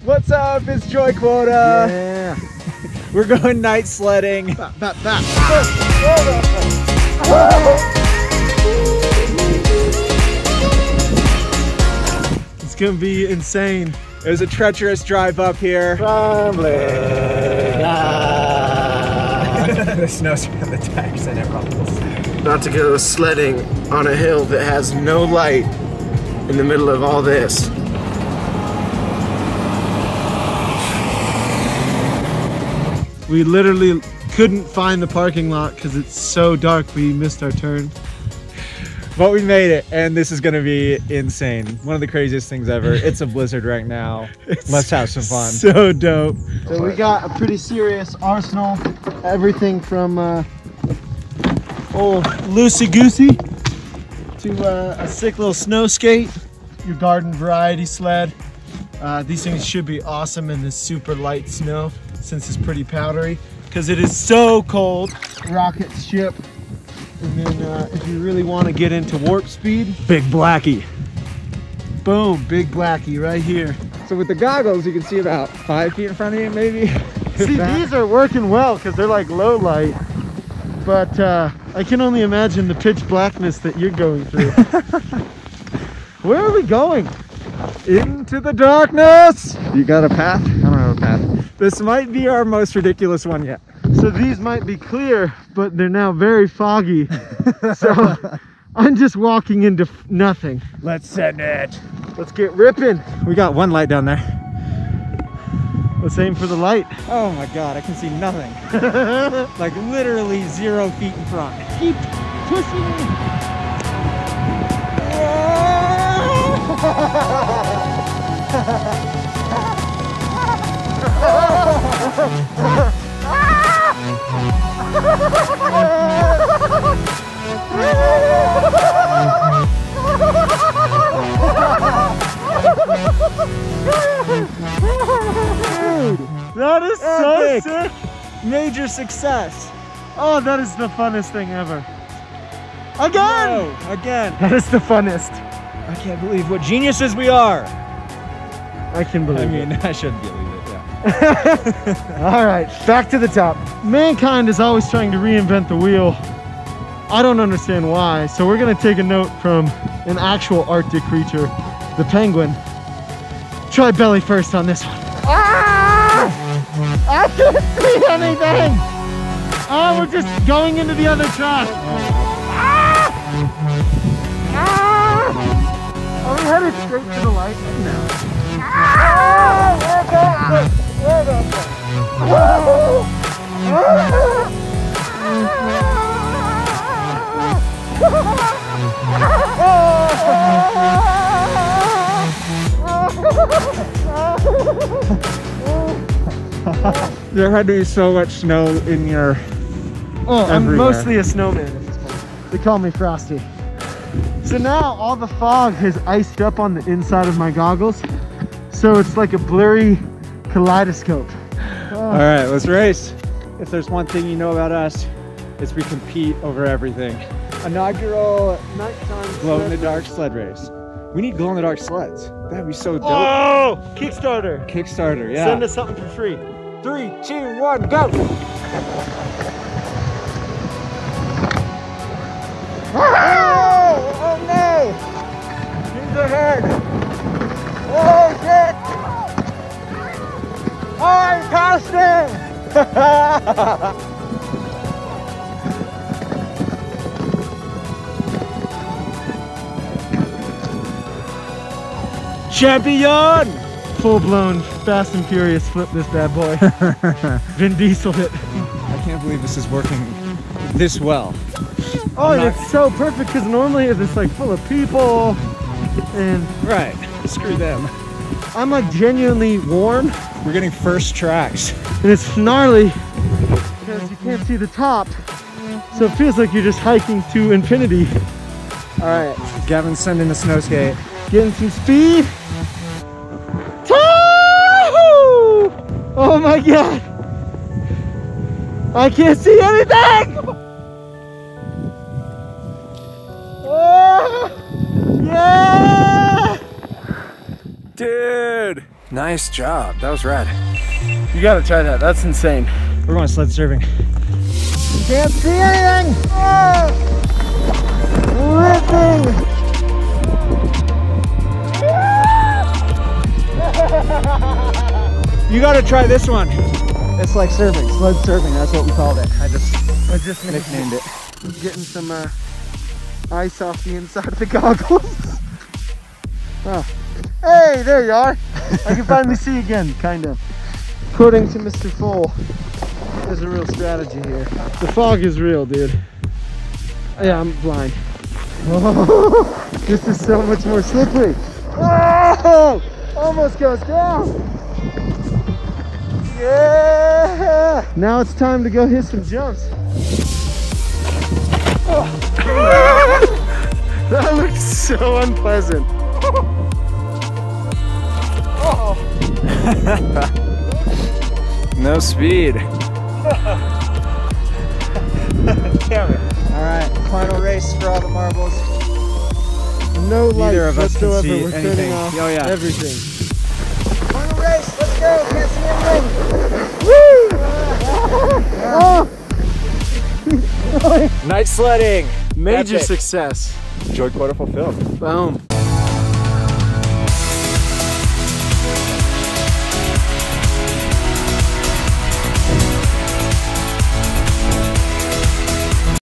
What's up? It's Joy Quota. Yeah. We're going night sledding. Back. It's gonna be insane. It was a treacherous drive up here. The snow's on the tires and it rumbles. About to go sledding on a hill that has no light in the middle of all this. We literally couldn't find the parking lot because it's so dark. We missed our turn. But we made it, and this is gonna be insane. One of the craziest things ever. It's a blizzard right now. Let's have some fun. So dope. So we got a pretty serious arsenal. Everything from old loosey-goosey to a sick little snow skate, your garden variety sled. These things should be awesome in this super light snow since it's pretty powdery because it is so cold. Rocket ship. And then if you really want to get into warp speed, Big Blackie. boom, Big Blackie right here. So with the goggles, you can see about 5 feet in front of you, maybe. See, these are working well because they're like low light, but I can only imagine the pitch blackness that you're going through. Where are we going? Into the darkness. You got a path? I don't have a path. This might be our most ridiculous one yet. So these might be clear, but they're now very foggy. So I'm just walking into nothing. Let's send it. Let's get ripping. We got one light down there. Let's aim for the light. Oh my God, I can see nothing. Like literally 0 feet in front. Keep pushing. That is so sick! Major success. Oh, that is the funnest thing ever. Again! Whoa, again. That is the funnest. I can't believe what geniuses we are. I can believe I mean, it. I shouldn't believe it, yeah. All right, back to the top. Mankind is always trying to reinvent the wheel. I don't understand why, so we're gonna take a note from an actual Arctic creature, the penguin. Try belly first on this one. Ah! I can't see anything! Oh, we're just going into the other track. Ah! Ah! Are we headed straight to the light? No. Ah! There had to be so much snow in your I'm everywhere. mostly a snowman at this point. They call me Frosty. So now all the fog has iced up on the inside of my goggles. So it's like a blurry kaleidoscope. All right, let's race. If there's one thing you know about us, it's we compete over everything. Inaugural Nighttime glow-in-the-dark sled race. We need glow-in-the-dark sleds. That'd be so dope. Oh! Kickstarter! Kickstarter, yeah. Send us something for free. 3, 2, 1, go! Oh no! He's ahead! Oh shit! Oh, I passed him! Champion! Full-blown Fast and Furious flip this bad boy. Vin Diesel it. I can't believe this is working this well. Oh, and it's so perfect because normally it's like full of people and Right, screw them. I'm like genuinely warm We're getting first tracks. and it's gnarly because you can't see the top. So it feels like you're just hiking to infinity. All right, Gavin's sending the snow skate. Getting some speed. Oh my God. I can't see anything. Oh, yeah. Dude, Nice job. That was rad. You gotta try that. That's insane. We're going sled surfing. Can't see anything! Oh! Ripping! You gotta try this one. It's like surfing, sled surfing, that's what we called it. I just nicknamed it. I'm getting some ice off the inside of the goggles. Oh. Hey, there you are. I can finally see again, kind of. According to Mr. Full, there's a real strategy here. The fog is real, dude. Yeah, I'm blind. Oh, this is so much more slippery. Oh, almost goes down. Yeah! Now it's time to go hit some jumps. Oh. That looks so unpleasant. Oh. No speed. Damn it. All right, final race for all the marbles. No light Neither of us can whatsoever. see We're anything. turning off Oh, yeah. everything. Final race, let's go. Can't see anything. Woo! Night sledding. Major Epic. success. Enjoy quota fulfilled. Boom.